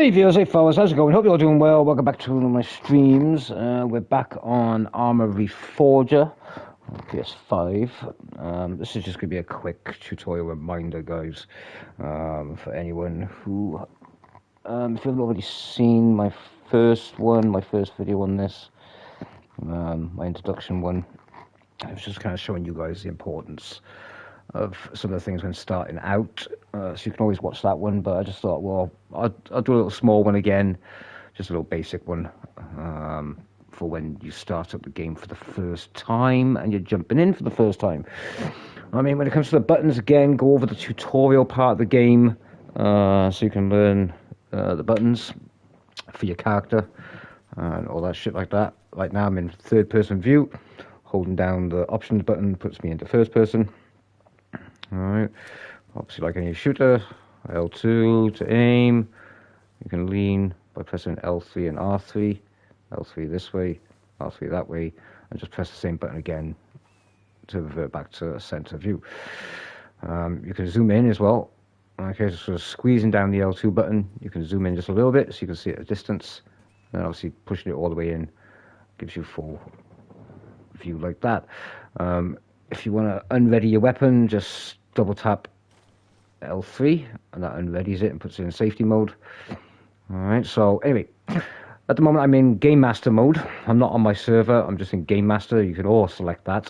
Hey viewers, hey fellas, how's it going? Hope you're all doing well. Welcome back to one of my streams. We're back on Arma Reforger on PS5. This is just going to be a quick tutorial reminder, guys, for anyone who, if you haven't already seen my first video on this, my introduction one, I was just kind of showing you guys the importance of some of the things when starting out, so you can always watch that one, but I just thought, well, I'll do a little small one again, just a little basic one, for when you start up the game for the first time and you're jumping in for the first time. I mean, when it comes to the buttons, again, go over the tutorial part of the game, so you can learn the buttons for your character and all that shit like that. Right now I'm in third person view. Holding down the options button puts me into first person. Alright, obviously like any shooter, L2 to aim. You can lean by pressing L3 and R3. L3 this way, R3 that way, and just press the same button again to revert back to center view. You can zoom in as well. Okay, so sort of squeezing down the L2 button, you can zoom in just a little bit so you can see it at a distance. And obviously pushing it all the way in gives you full view like that. If you want to unready your weapon, just double tap L3 and that unreadies it and puts it in safety mode. Alright, so anyway, at the moment I'm in Game Master mode. I'm not on my server, I'm just in Game Master. You can all select that.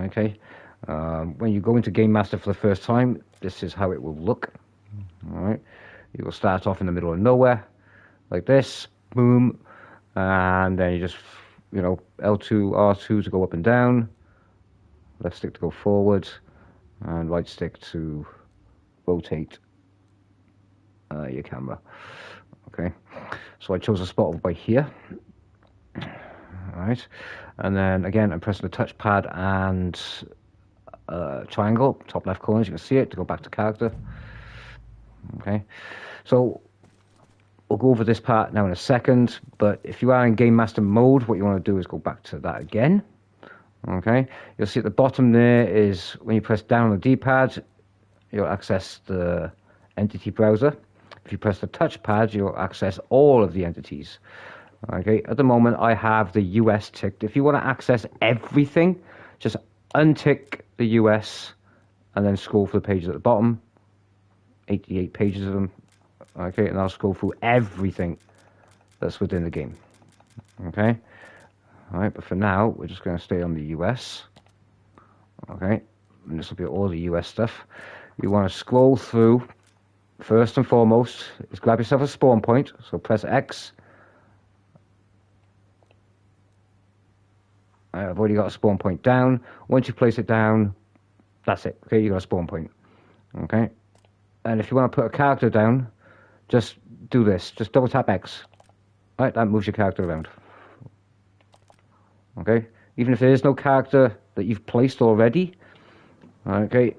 Okay, when you go into Game Master for the first time, this is how it will look. Alright, you will start off in the middle of nowhere like this, boom, and then you just, you know, L2, R2 to go up and down, left stick to go forward, and right stick to rotate your camera. Okay, so I chose a spot over by here. Alright, and then again I'm pressing the touchpad and triangle, top left corner, as you can see it, to go back to character. Okay, so we'll go over this part now in a second, but if you are in Game Master mode, what you want to do is go back to that again. Okay, you'll see at the bottom there is when you press down on the D-pad, you'll access the entity browser. If you press the touchpad, you'll access all of the entities. Okay, at the moment I have the US ticked. If you want to access everything, just untick the US and then scroll for the pages at the bottom. 88 pages of them. Okay, and I'll scroll through everything that's within the game. Okay. Alright, but for now, we're just going to stay on the US. Okay, and this will be all the US stuff. You want to scroll through, first and foremost, is grab yourself a spawn point, so press X. I've already got a spawn point down. Once you place it down, that's it. Okay, you got a spawn point. Okay, and if you want to put a character down, just do this. Just double tap X. Alright, that moves your character around. Okay, even if there is no character that you've placed already, okay,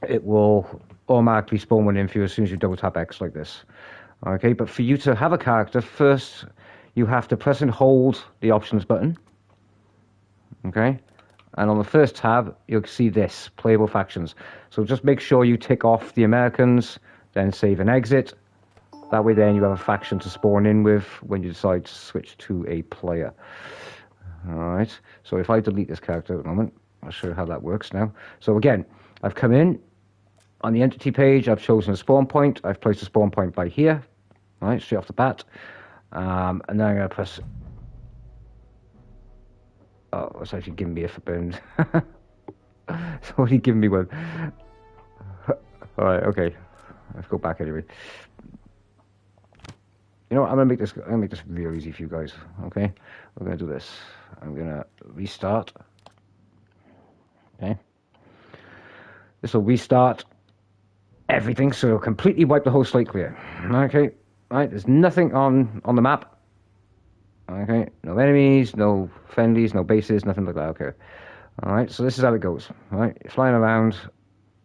it will automatically spawn one in for you as soon as you double tap X like this. Okay, but for you to have a character, first you have to press and hold the options button. Okay, and on the first tab you'll see this, playable factions. So just make sure you tick off the Americans, then save and exit. That way then you have a faction to spawn in with when you decide to switch to a player. Alright, so if I delete this character at the moment, I'll show you how that works now. So again, I've come in, on the entity page, I've chosen a spawn point, I've placed a spawn point by here, right, straight off the bat, and then I'm going to press... Oh, it's actually giving me a forbidden... It's already giving me one. Alright, okay, let's go back anyway. You know what, I'm gonna make this real easy for you guys. Okay, we're gonna do this. I'm gonna restart. Okay, this will restart everything, so it'll completely wipe the whole slate clear. Okay, right, there's nothing on the map. Okay, no enemies, no friendlies, no bases, nothing like that. Okay, all right, so this is how it goes. All right, you're flying around.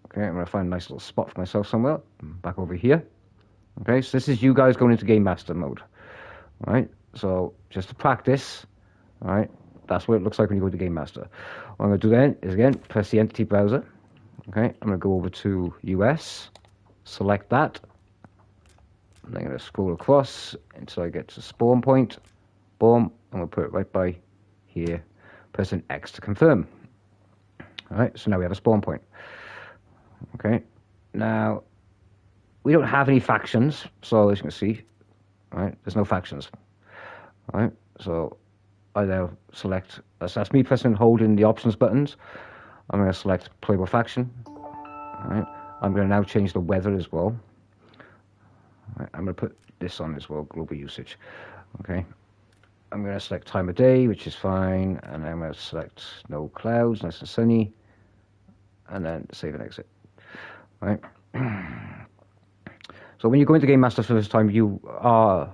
Okay, I'm gonna find a nice little spot for myself somewhere. Back over here. Okay, so this is you guys going into Game Master mode. Alright, so just to practice, alright, that's what it looks like when you go to Game Master. What I'm going to do then is, again, press the entity browser. Okay, I'm going to go over to US, select that, And I'm going to scroll across until I get to spawn point. Boom. I'm going to put it right by here. Pressing X to confirm. Alright, so now we have a spawn point. Okay. Now, we don't have any factions, so as you can see, right, there's no factions. Alright, so I now select, that's me pressing and holding the options buttons. I'm going to select playable faction. Alright, I'm going to now change the weather as well. Alright, I'm going to put this on as well, global usage. Okay, I'm going to select time of day, which is fine, and I'm going to select no clouds, nice and sunny, and then save and exit. Right. So when you go into Game Master for the first time, you are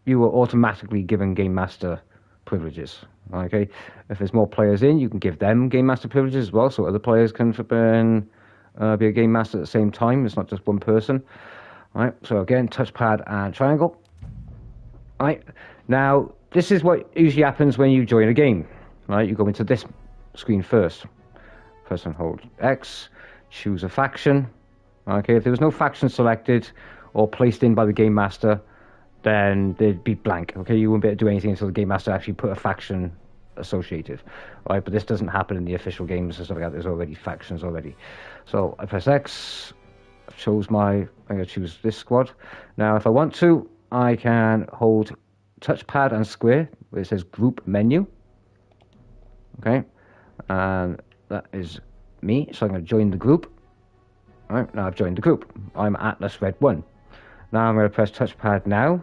automatically given Game Master privileges. Okay. If there's more players in, you can give them Game Master privileges as well, so other players can be a Game Master at the same time. It's not just one person. All right. So again, touchpad and triangle. All right. Now this is what usually happens when you join a game. Right. You go into this screen first. Press and hold X. Choose a faction. Okay. If there was no faction selected or placed in by the Game Master, then they'd be blank. Okay, you wouldn't be able to do anything until the Game Master actually put a faction associated. All right, but this doesn't happen in the official games and stuff like that. There's already factions already. So I press X. I'm going to choose this squad. Now, if I want to, I can hold touchpad and square where it says group menu. Okay, and that is me. So I'm going to join the group. All right, now I've joined the group. I'm Atlas Red 1. Now I'm going to press touchpad now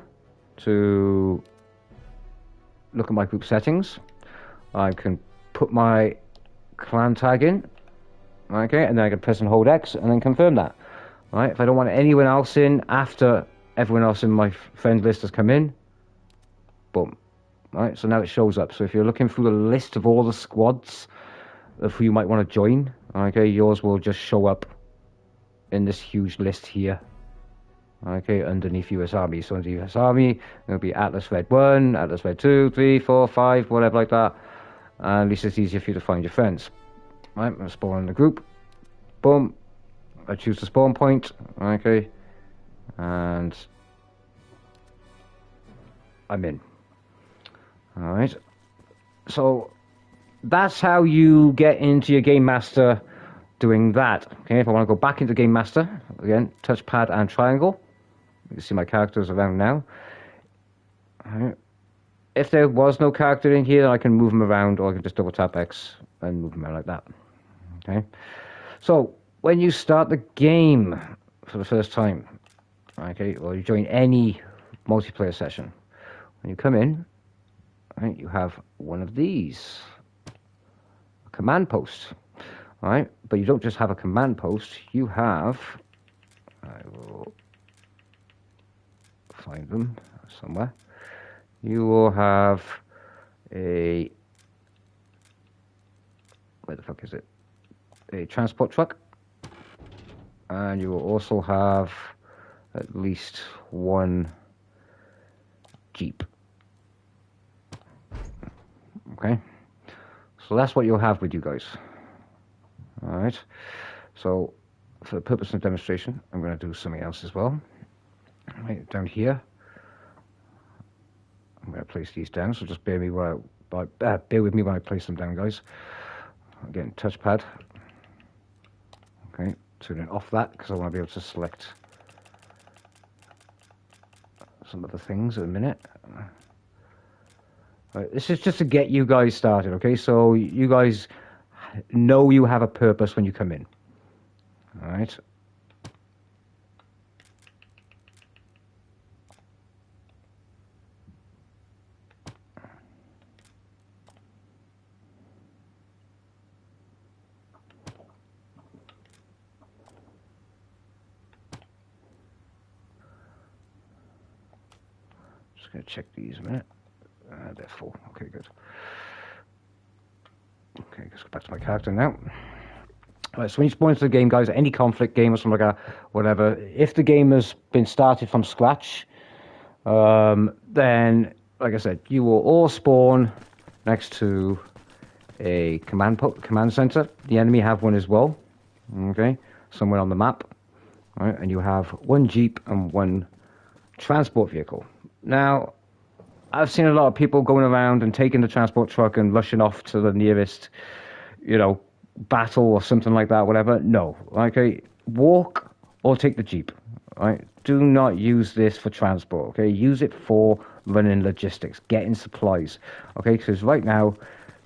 to look at my group settings. I can put my clan tag in. Okay, and then I can press and hold X and then confirm that. All right, if I don't want anyone else in after everyone else in my friend list has come in, boom. All right, so now it shows up. So if you're looking through the list of all the squads of who you might want to join, okay, yours will just show up in this huge list here. Okay, underneath US Army. So under US Army, it'll be Atlas Red 1, Atlas Red 2, 3, 4, 5, whatever like that. And at least it's easier for you to find your friends. Right, I'm going to spawn in the group. Boom. I choose the spawn point. Okay. And I'm in. Alright. So that's how you get into your Game Master doing that. Okay, if I want to go back into Game Master, again, touchpad and triangle. You can see my characters around now. Right. If there was no character in here, I can move them around, or I can just double tap X and move them around like that. Okay. So when you start the game for the first time, okay, or you join any multiplayer session, when you come in, right, you have one of these, a command post. All right, but you don't just have a command post. You have, I will find them somewhere. You will have a, where the fuck is it? A transport truck. And you will also have at least one Jeep. Okay. So that's what you'll have with you guys. All right. So for the purpose of demonstration, I'm going to do something else as well. Right down here, I'm going to place these down. So just bear with me when I place them down, guys. Again, touchpad. Okay, turning off that because I want to be able to select some of the things in a minute. Right, this is just to get you guys started. Okay, so you guys know you have a purpose when you come in. All right. Just gonna check these a minute. They're full. Okay, good. Okay, let's go back to my character now. Right, so when you spawn into the game, guys, any conflict game or something like that, whatever, if the game has been started from scratch, then, like I said, you will all spawn next to a command center. The enemy have one as well, okay, somewhere on the map. Right, and you have one Jeep and one transport vehicle. Now, I've seen a lot of people going around and taking the transport truck and rushing off to the nearest, battle or something like that, whatever. No, okay? Walk or take the Jeep, right? Do not use this for transport, okay? Use it for running logistics, getting supplies, okay? Because right now,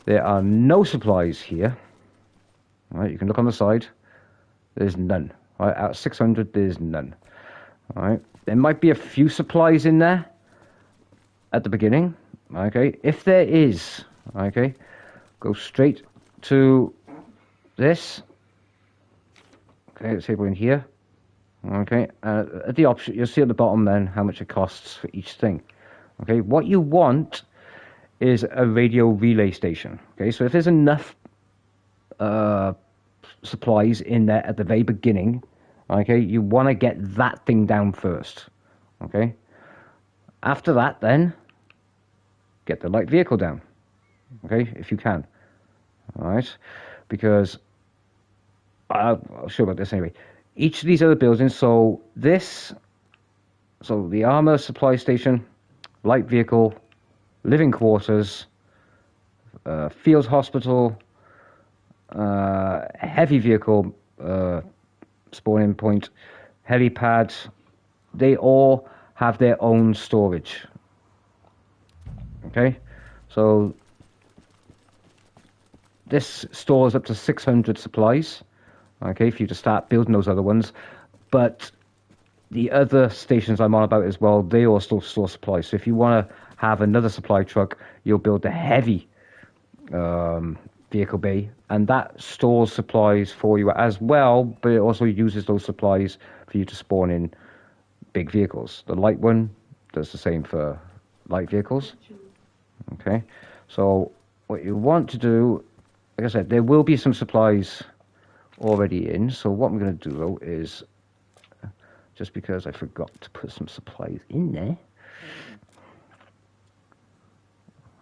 there are no supplies here, right? You can look on the side. There's none, right? Out of 600, there's none, all right? There might be a few supplies in there at the beginning, okay? If there is, okay, go straight to this, okay, the table in here, okay, at the option, you'll see at the bottom then how much it costs for each thing, okay? What you want is a radio relay station, okay? So if there's enough supplies in there at the very beginning, okay, you want to get that thing down first, okay? After that, then, get the light vehicle down, okay, if you can, all right? Because, I'll show you about this anyway. Each of these other buildings, so the armor supply station, light vehicle, living quarters, field hospital, heavy vehicle spawning point, helipad, they all have their own storage. Okay, so this stores up to 600 supplies, okay, for you to start building those other ones. But the other stations I'm on about as well, they also store supplies. So if you want to have another supply truck, you'll build the heavy vehicle bay, and that stores supplies for you as well, but it also uses those supplies for you to spawn in big vehicles. The light one does the same for light vehicles. Okay, so what you want to do, like I said, there will be some supplies already in. So what I'm going to do though is, just because I forgot to put some supplies in there,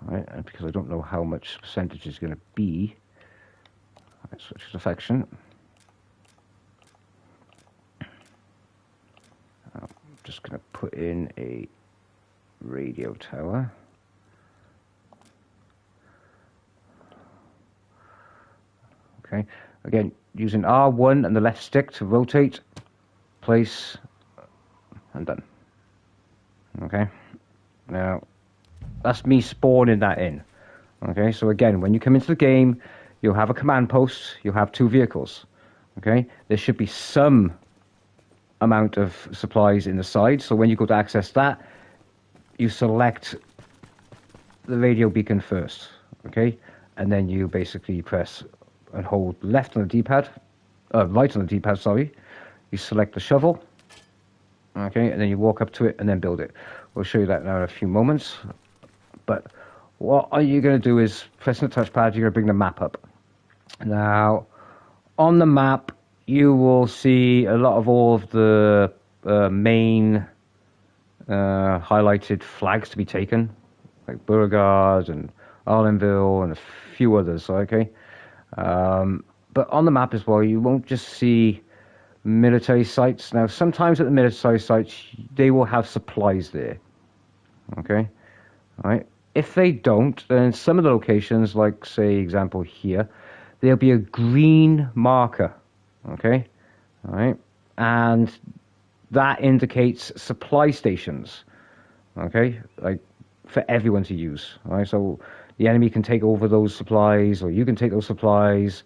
right, and because I don't know how much percentage is going to be, let's switch to affection. I'm just going to put in a radio tower. Okay, again, using R1 and the left stick to rotate, place, and done. Okay, now that's me spawning that in. Okay, so again, when you come into the game, you'll have a command post, you'll have 2 vehicles. Okay, there should be some amount of supplies in the side, so when you go to access that, you select the radio beacon first. Okay, and then you basically press and hold left on the D-pad, right on the D-pad, sorry. You select the shovel, okay, and then you walk up to it and then build it. We'll show you that now in a few moments. But what are you going to do is, pressing the touchpad, you're going to bring the map up. Now, on the map, you will see a lot of all of the main highlighted flags to be taken, like Beauregard and Arlenville and a few others, okay? But on the map as well, you won't just see military sites. Now, sometimes at the military sites, they will have supplies there, okay? All right. If they don't, then some of the locations, like, say, example here, there'll be a green marker, okay? All right. And that indicates supply stations, okay? Like, for everyone to use, all right? So the enemy can take over those supplies, or you can take those supplies.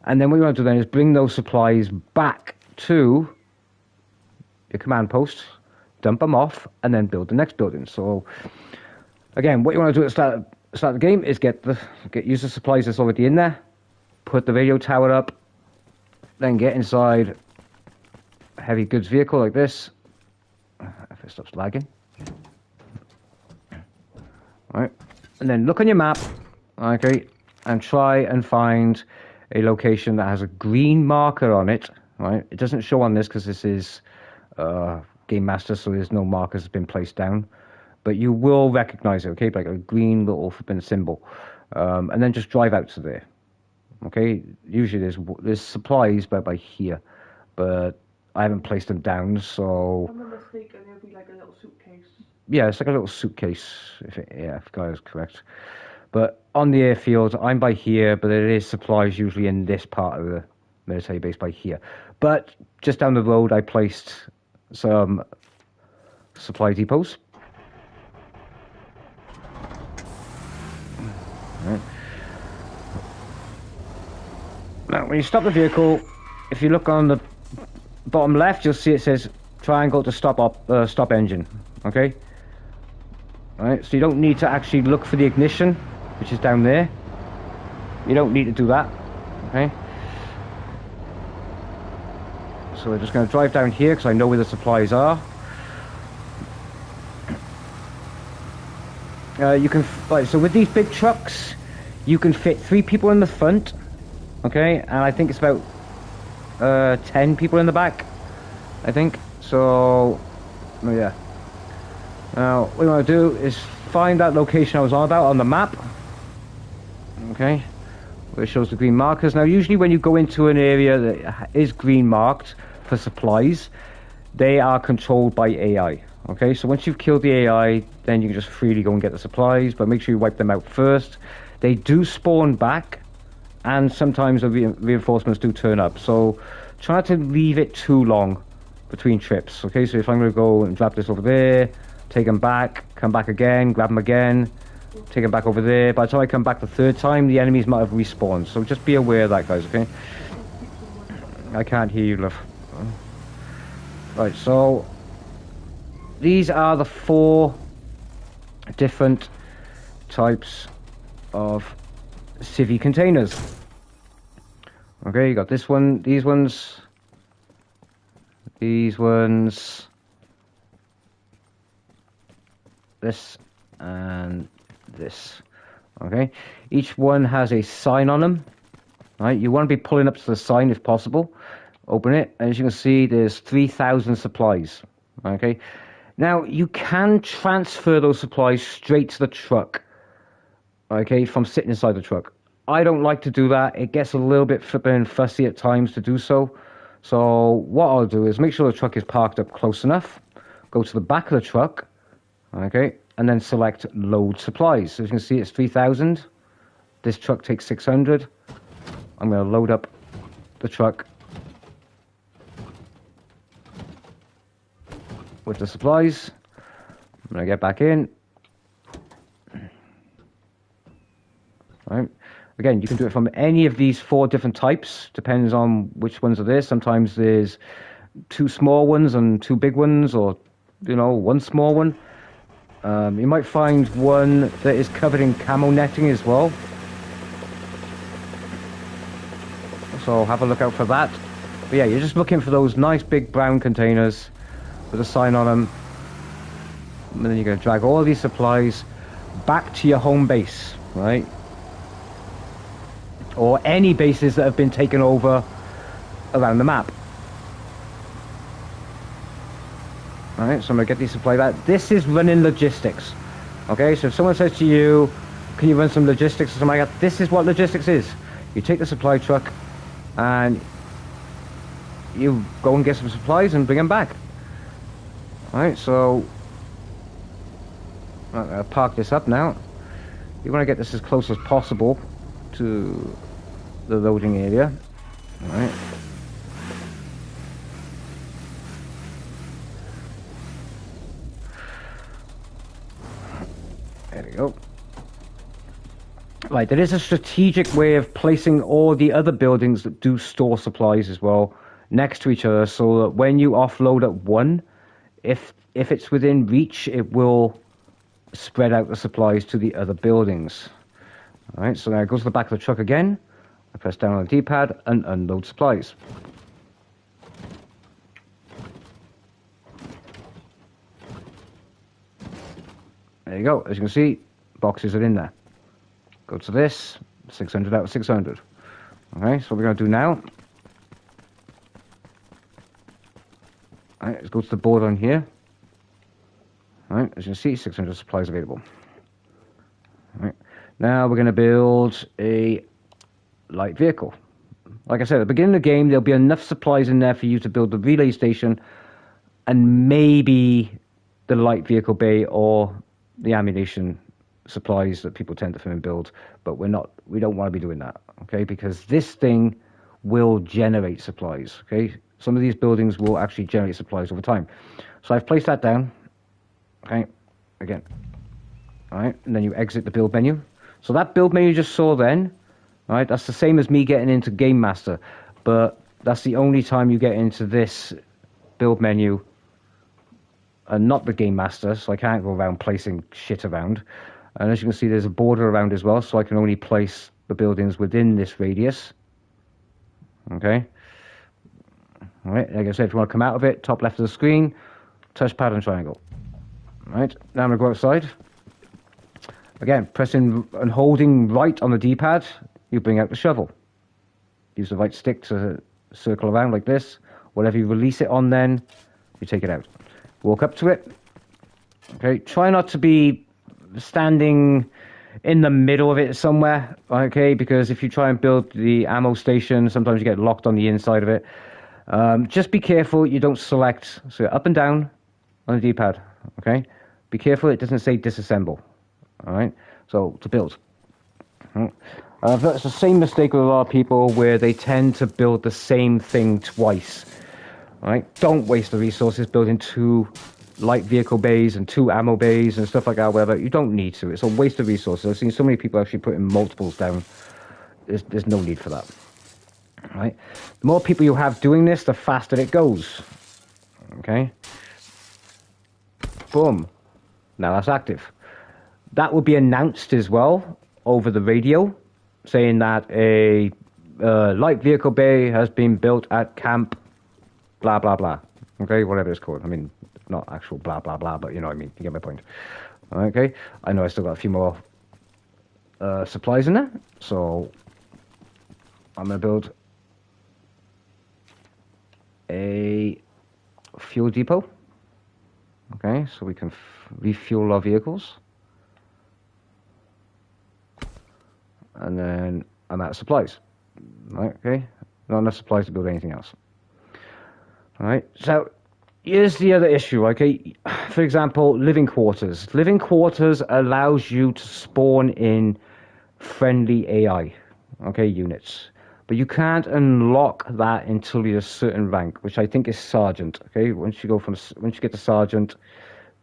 And then what you want to do then is bring those supplies back to your command post, dump them off, and then build the next building. So again, what you want to do at the start of the game is use the supplies that's already in there, put the radio tower up, then get inside a heavy goods vehicle like this. If it stops lagging. All right. And then look on your map, okay, and try and find a location that has a green marker on it, right? It doesn't show on this because this is Game Master, so there's no markers have been placed down. But you will recognize it, okay, like a green little forbidden symbol. And then just drive out to there, okay? Usually there's supplies by here, but I haven't placed them down, so... If I'm not mistaken, it'll be like a little suitcase. Yeah, it's like a little suitcase, if Guy is correct. But on the airfield, I'm by here, but there is supplies usually in this part of the military base by here. But just down the road, I placed some supply depots. Right. Now, when you stop the vehicle, if you look on the bottom left, you'll see it says triangle to stop engine. Okay. All right. So you don't need to actually look for the ignition, which is down there. You don't need to do that. Okay. So we're just going to drive down here because I know where the supplies are. You can, right, so with these big trucks, you can fit 3 people in the front, okay, and I think it's about 10 people in the back, I think. So, oh yeah. Now, what we want to do is find that location I was on about on the map, okay, where it shows the green markers. Now, usually when you go into an area that is green marked for supplies, they are controlled by AI. Okay, so once you've killed the AI, then you can just freely go and get the supplies, but make sure you wipe them out first. They do spawn back, and sometimes the reinforcements do turn up. So try not to leave it too long between trips. Okay, so if I'm going to go and drop this over there, take them back, come back again, grab them again, take them back over there. By the time I come back the 3rd time, the enemies might have respawned. So just be aware of that, guys, okay? I can't hear you, love. Right, so these are the 4 different types of civvy containers. Okay, you got this one, these ones, this, and this. Okay, each one has a sign on them. Right, you want to be pulling up to the sign if possible. Open it, and as you can see, there's 3,000 supplies. Okay. Now, you can transfer those supplies straight to the truck, okay, from sitting inside the truck. I don't like to do that. It gets a little bit flippin' fussy at times to do so. So what I'll do is make sure the truck is parked up close enough, go to the back of the truck, okay, and then select load supplies. So as you can see, it's 3,000. This truck takes 600. I'm going to load up the truck with the supplies. I'm going to get back in. Right. Again, you can do it from any of these 4 different types. Depends on which ones are there. Sometimes there's 2 small ones and 2 big ones, or, you know, 1 small one. You might find one that is covered in camo netting as well. So have a look out for that. But yeah, you're just looking for those nice big brown containers with a sign on them, and then you're going to drag all these supplies back to your home base, right? Or any bases that have been taken over around the map. Alright, so I'm going to get these supplies back. This is running logistics. Okay, so if someone says to you, can you run some logistics or something like that, this is what logistics is. You take the supply truck and you go and get some supplies and bring them back. Alright, so I'll park this up now. You want to get this as close as possible to the loading area. Alright. There we go. Right, there is a strategic way of placing all the other buildings that do store supplies as well next to each other, so that when you offload at one, if it's within reach, it will spread out the supplies to the other buildings. Alright, so now I go to the back of the truck again. I press down on the D-pad and unload supplies. There you go. As you can see, boxes are in there. Go to this, 600 out of 600. Okay, so what we're going to do now. Alright, let's go to the board on here. Alright, as you can see, 600 supplies available. Alright, now we're going to build a light vehicle. Like I said, at the beginning of the game, there'll be enough supplies in there for you to build the relay station and maybe the light vehicle bay or the ammunition supplies that people tend to film and build. But we don't want to be doing that, okay? Because this thing will generate supplies, okay? Some of these buildings will actually generate supplies over time. So I've placed that down, okay? Again, all right? And then you exit the build menu. So that build menu you just saw then, all right? That's the same as me getting into Game Master, but that's the only time you get into this build menu and not the Game Master, so I can't go around placing shit around. And as you can see, there's a border around as well, so I can only place the buildings within this radius. Okay? All right, like I said, if you want to come out of it, top left of the screen, touchpad and triangle. All right, now I'm going to go outside. Again, pressing and holding right on the D-pad, you bring out the shovel. Use the right stick to circle around like this. Whatever you release it on then, you take it out. Walk up to it. Okay, try not to be standing in the middle of it somewhere, okay, because if you try and build the ammo station, sometimes you get locked on the inside of it. Just be careful you don't select, so up and down on the D-pad, okay? Be careful it doesn't say disassemble, all right? So, to build. That's the same mistake with a lot of people where they tend to build the same thing twice, all right? Don't waste the resources building 2 light vehicle bays and 2 ammo bays and stuff like that, whatever. You don't need to. It's a waste of resources. I've seen so many people actually putting multiples down. There's no need for that. All right? The more people you have doing this, the faster it goes. Okay? Boom. Now that's active. That will be announced as well over the radio, saying that a light vehicle bay has been built at camp blah, blah, blah. Okay? Whatever it's called. I mean, not actual blah, blah, blah, but you know what I mean. You get my point. Okay? I know I still got a few more supplies in there, so I'm going to build a fuel depot. Okay, so we can refuel our vehicles. And then I'm out of supplies. Right, okay? Not enough supplies to build anything else. Alright, so here's the other issue, okay? For example, living quarters. Living quarters allows you to spawn in friendly AI, okay, units. But you can't unlock that until you're a certain rank, which I think is Sergeant, okay? Once you get to Sergeant,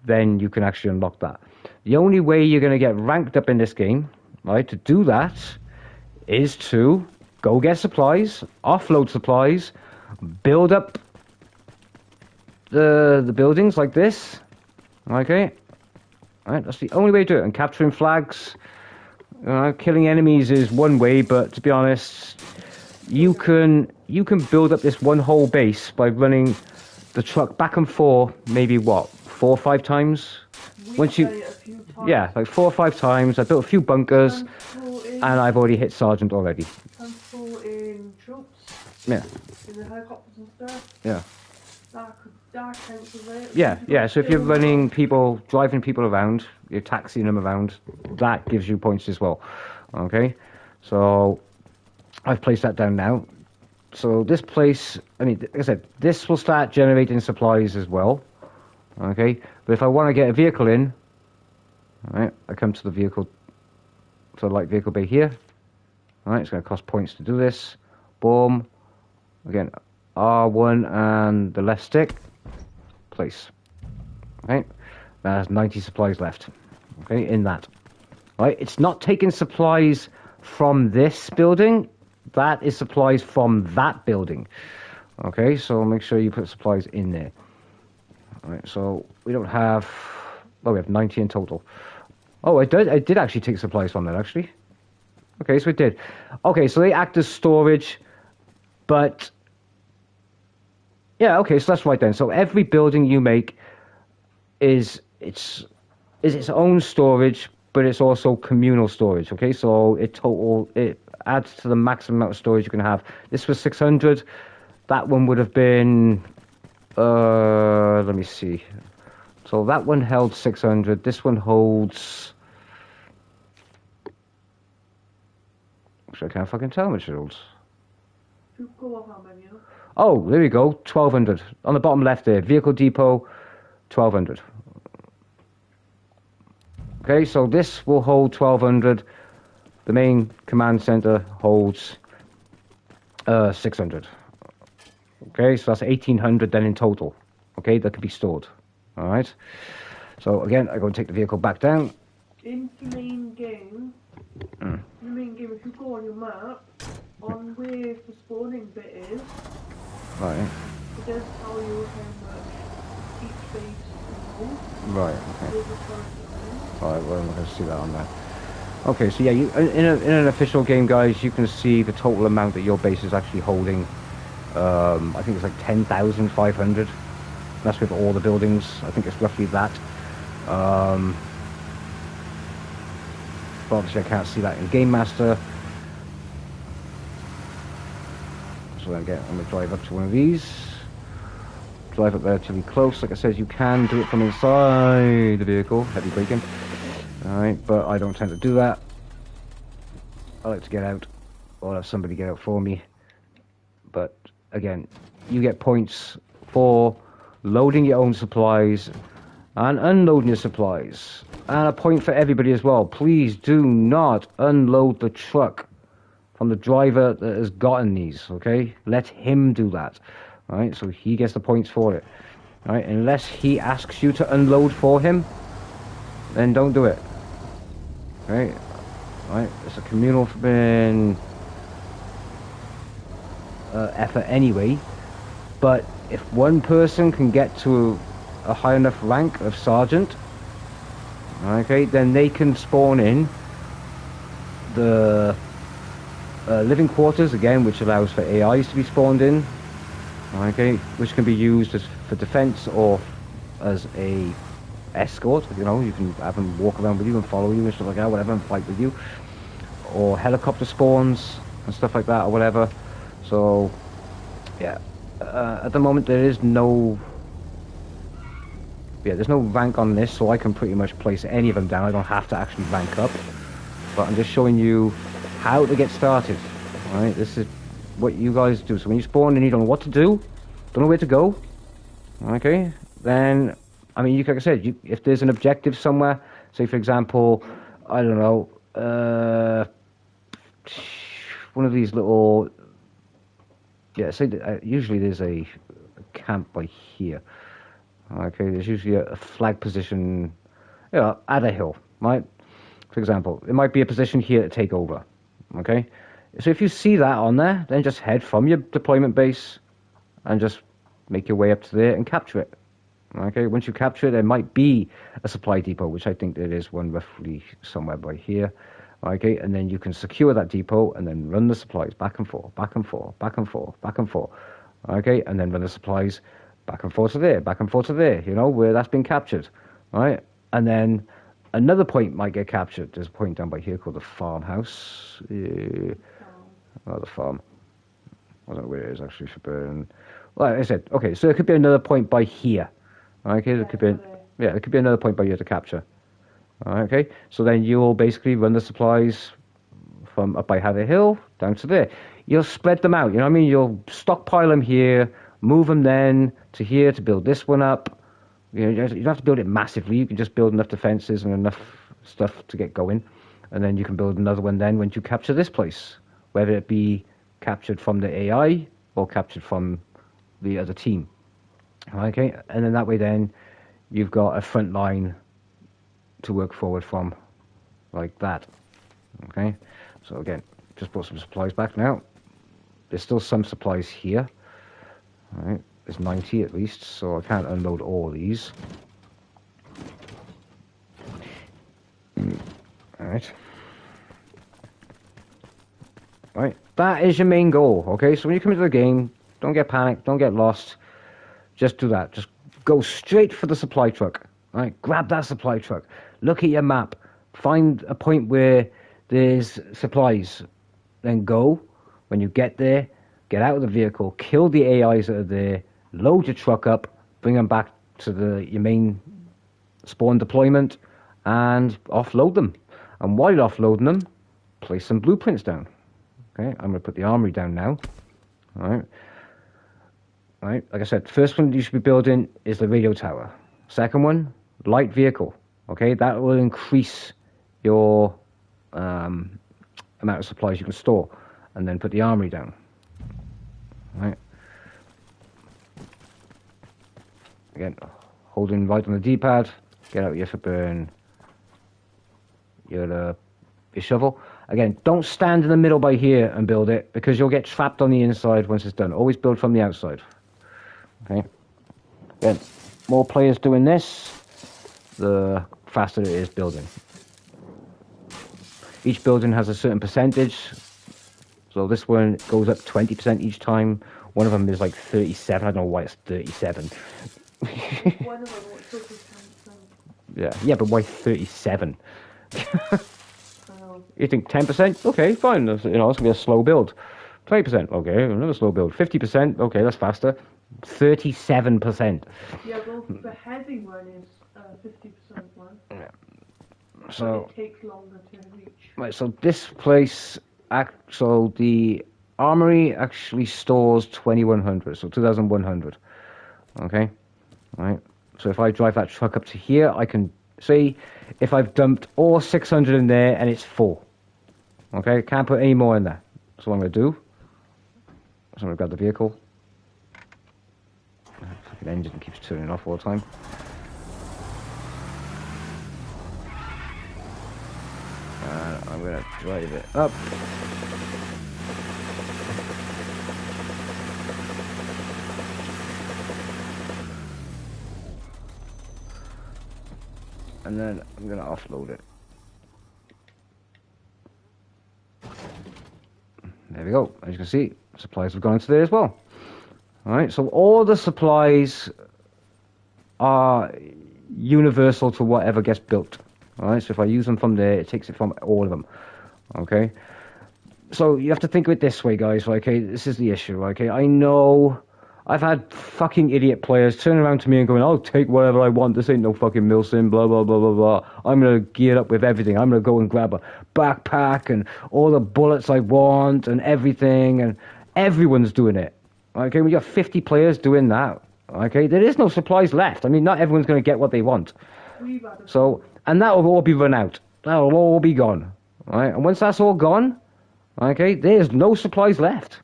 then you can actually unlock that. The only way you're going to get ranked up in this game, right, to do that, is to go get supplies, offload supplies, build up the buildings like this, okay? All right, that's the only way to do it. And capturing flags, killing enemies is one way, but to be honest, you can build up this one whole base by running the truck back and forth, maybe what, 4 or 5 times? Once you, a few times. Yeah, like 4 or 5 times. I built a few bunkers, and I've already hit Sergeant already. Transporting troops. Yeah. In the helicopters and stuff. Yeah. That counts as it. Yeah. So if you're running people, driving people around, you're taxiing them around, that gives you points as well. Okay. So I've placed that down now. So this place, I mean, like I said, this will start generating supplies as well. Okay. But if I want to get a vehicle in, all right, I come to the vehicle, to the light vehicle bay here. All right, it's going to cost points to do this. Boom. Again, R1 and the left stick. Place. Okay. That has 90 supplies left. Okay, in that. Right, it's not taking supplies from this building. That is supplies from that building. Okay, so make sure you put supplies in there. All right, so we don't have... Oh, we have 90 in total. Oh, I did actually take supplies from that, actually. Okay, so it did. Okay, so they act as storage, but... Yeah, okay, so that's right then. So every building you make is its own storage, but it's also communal storage, okay? So it adds to the maximum amount of storage you can have. This was 600. That one would have been... let me see. So that one held 600. This one holds... Actually, I can't fucking tell how much it holds. You've got how many? Huh? Oh, there we go. 1,200 on the bottom left there. Vehicle depot, 1,200. Okay, so this will hold 1,200. The main command center holds 600. Okay, so that's 1,800 then in total. Okay, that could be stored. All right. So again, I'm going to take the vehicle back down. In the main game, if you go on your map, on where the spawning bit is, Right. it does tell you how much each base can hold. Right. Okay. There's a current All right. Well, I'm going to see that on there. Okay. So yeah, you in an official game, guys, you can see the total amount that your base is actually holding. I think it's like 10,500. That's with all the buildings. I think it's roughly that. But obviously I can't see that in Game Master. So I'm going to drive up to one of these. Drive up relatively close. Like I said, you can do it from inside the vehicle. Heavy braking. Alright, but I don't tend to do that. I like to get out. Or have somebody get out for me. But again, you get points for loading your own supplies and unloading your supplies. And a point for everybody as well. Please do not unload the truck from the driver that has gotten these, okay? Let him do that, right? So he gets the points for it, right? Unless he asks you to unload for him, then don't do it, right? Right? It's a communal effort anyway, but if one person can get to a high enough rank of sergeant, okay, then they can spawn in the living quarters again, which allows for AIs to be spawned in, okay, which can be used as for defense or as a escort. You know, you can have them walk around with you and follow you and stuff like that, whatever, and fight with you, or helicopter spawns and stuff like that, or whatever. So yeah, at the moment there's no rank on this, so I can pretty much place any of them down. I don't have to actually rank up, but I'm just showing you how to get started. All right, this is what you guys do. So when you spawn and you don't know what to do, don't know where to go, okay, then I mean, like I said, if there's an objective somewhere, say for example, I don't know, one of these little, yeah, say usually there's a camp by here. Okay, there's usually a flag position, you know, at a hill, right? For example, it might be a position here to take over. Okay, so if you see that on there, then just head from your deployment base and just make your way up to there and capture it. Okay, once you capture it, there might be a supply depot, which I think there is one roughly somewhere by here. Okay, and then you can secure that depot and then run the supplies back and forth, back and forth, back and forth, back and forth. Okay, and then run the supplies back and forth to there, back and forth to there, you know, where that's been captured. Right, and then another point might get captured. There's a point down by here called the farmhouse. Oh, the farm. I don't know where it is actually for burn. Well, like I said, okay, so there could be another point by here. Okay, there could be another point by here to capture. Okay, so then you'll basically run the supplies from up by Hatter Hill down to there. You'll spread them out, you know what I mean? You'll stockpile them here, move them then to here to build this one up. You know, you don't have to build it massively. You can just build enough defenses and enough stuff to get going. And then you can build another one then when you capture this place, whether it be captured from the AI or captured from the other team. Okay, and then that way then you've got a front line to work forward from, like that. Okay, so again, just brought some supplies back now. There's still some supplies here. All right, there's 90 at least, so I can't unload all these. All right. Right, that is your main goal, okay? So when you come into the game, don't get panicked, don't get lost. Just do that. Just go straight for the supply truck, right? Grab that supply truck. Look at your map. Find a point where there's supplies. Then go. When you get there, get out of the vehicle, kill the AIs that are there, load your truck up, bring them back to your main spawn deployment, and offload them. And while offloading them, place some blueprints down. Okay, I'm going to put the armory down now. Right. Right. Like I said, first one you should be building is the radio tower. Second one, light vehicle. Okay, that will increase your amount of supplies you can store, and then put the armory down. Right. Again, holding right on the D-pad, get out your flippin' your shovel. Again, don't stand in the middle by here and build it, because you'll get trapped on the inside once it's done. Always build from the outside. Okay. Again, more players doing this, the faster it is building. Each building has a certain percentage. So this one goes up 20% each time. One of them is like 37. I don't know why it's 37. One of them was supposed to be 10%. Yeah, but why 37? Oh. You think 10%? Okay, fine. You know, it's gonna be a slow build. 20%, okay, another slow build. 50%, okay, that's faster. 37%. Yeah, well, the heavy one is 50% one. Yeah. So So it takes longer to reach. right, so this place, so the armory actually stores 2100, so 2100. Okay, right. So if I drive that truck up to here, I can see if I've dumped all 600 in there and it's full. Okay, can't put any more in there. So what I'm going to do is I'm going to grab the vehicle. The fucking engine keeps turning off all the time. And I'm going to drive it up. And then I'm going to offload it. There we go. As you can see, supplies have gone into there as well. Alright, so all the supplies are universal to whatever gets built. Alright, so if I use them from there, it takes it from all of them. Okay? So you have to think of it this way, guys. Okay, this is the issue. Okay, I know I've had fucking idiot players turn around to me and going, I'll take whatever I want. This ain't no fucking Milsim, blah, blah, blah, blah, blah. I'm going to gear up with everything. I'm going to go and grab a backpack and all the bullets I want and everything. And everyone's doing it. Okay, we got 50 players doing that. Okay, there is no supplies left. I mean, not everyone's going to get what they want. So, and that will all be run out. That will all be gone. Right? And once that's all gone, okay, there's no supplies left.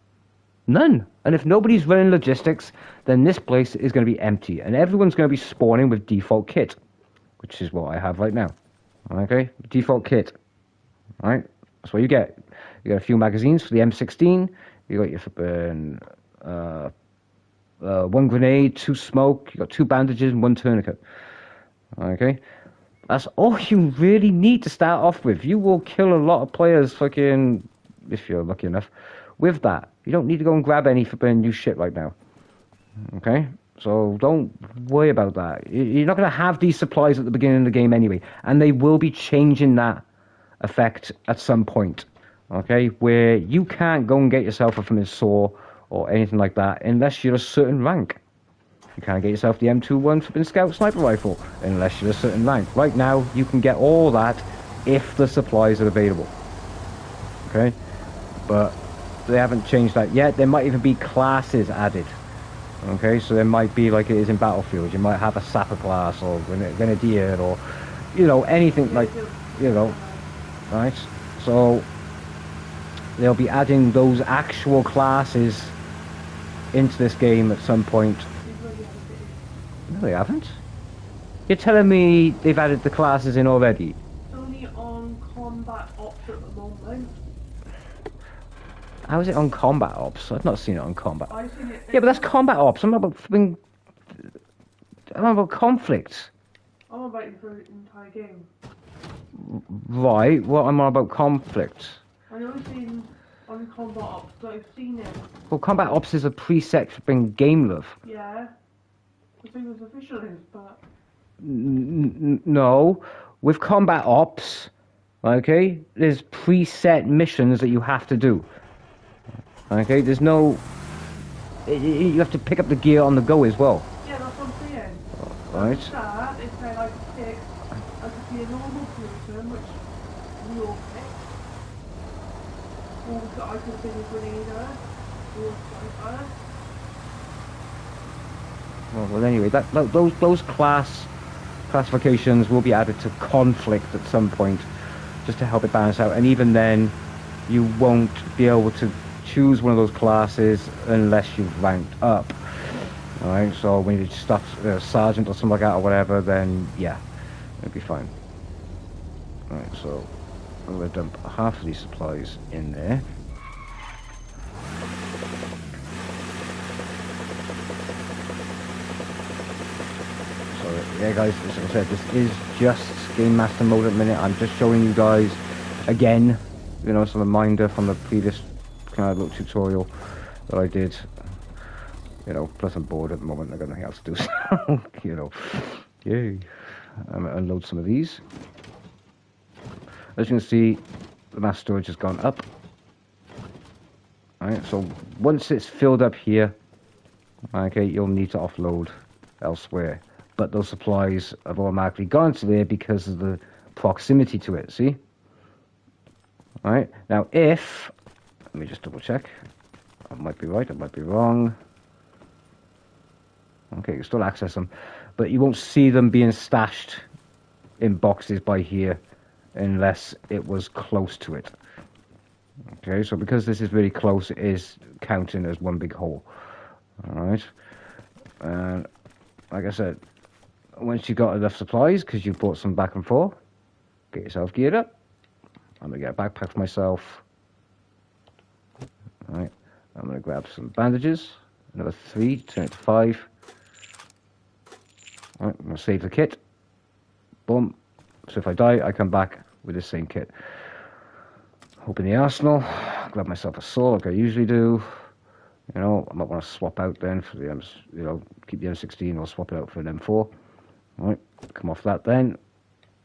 None. And if nobody's running logistics, then this place is going to be empty. And everyone's going to be spawning with default kit, which is what I have right now. Okay? Default kit. Alright? That's what you get. You get a few magazines for the M16. You got your one grenade, 2 smoke. You got 2 bandages and 1 tourniquet. Okay? That's all you really need to start off with. You will kill a lot of players fucking, if you're lucky enough, with that. You don't need to go and grab any flipping new shit right now. Okay? So don't worry about that. You're not going to have these supplies at the beginning of the game anyway. And they will be changing that effect at some point. Okay? Where you can't go and get yourself a flipping saw or anything like that unless you're a certain rank. You can't get yourself the M21 flipping scout sniper rifle unless you're a certain rank. Right now, you can get all that if the supplies are available. Okay? But they haven't changed that yet. There might even be classes added. Okay, so there might be like it is in Battlefield. You might have a sapper class or grenadier or, you know, anything like, you know, right? So they'll be adding those actual classes into this game at some point. No, they haven't. You're telling me they've added the classes in already? It's only on combat ops at the moment. How is it on combat ops? I've not seen it on combat. I've seen it. Yeah, but that's combat ops. I'm not about flipping. I'm not about conflict. I'm about it for the entire game. Right. Well, I'm on about conflict. I've only seen on combat ops, but I've seen it. Well, combat ops is a preset flipping game, love. Yeah. I think it was official is, but No. With combat ops, okay, there's preset missions that you have to do. Okay, there's no... You have to pick up the gear on the go as well. yeah, that's what I'm saying. Right. That is where I could pick, I could be a normal person, which we all pick. Or I could be a grenadier. Or sniper. Well, anyway, those classifications will be added to conflict at some point, just to help it balance out. And even then, you won't be able to choose one of those classes unless you've ranked up. All right, so when you start sergeant or something like that or whatever, then yeah, it'll be fine. All right, so I'm going to dump half of these supplies in there. So yeah, guys, as I said, this is just Game Master mode at the minute. I'm just showing you guys again, you know, some reminder from the previous kind of little tutorial that I did. You know, plus I'm bored at the moment. I've got nothing else to do, so you know, yay. I'm going to unload some of these. As you can see, the mass storage has gone up. Alright, so once it's filled up here, okay, you'll need to offload elsewhere. But those supplies have automatically gone to there because of the proximity to it, see? Alright, now if, let me just double check. I might be right, I might be wrong. Okay, you can still access them, but you won't see them being stashed in boxes by here unless it was close to it. Okay, so because this is really close, it is counting as one big hole. Alright, and like I said, once you've got enough supplies, because you've bought some back and forth, get yourself geared up. I'm going to get a backpack for myself. Alright, I'm going to grab some bandages, another 3, turn it to 5. Alright, I'm going to save the kit. Boom. So if I die, I come back with the same kit. Open the arsenal, grab myself a sword like I usually do. You know, I might want to swap out then for the you know, keep the M16 or swap it out for an M4. Alright, come off that then.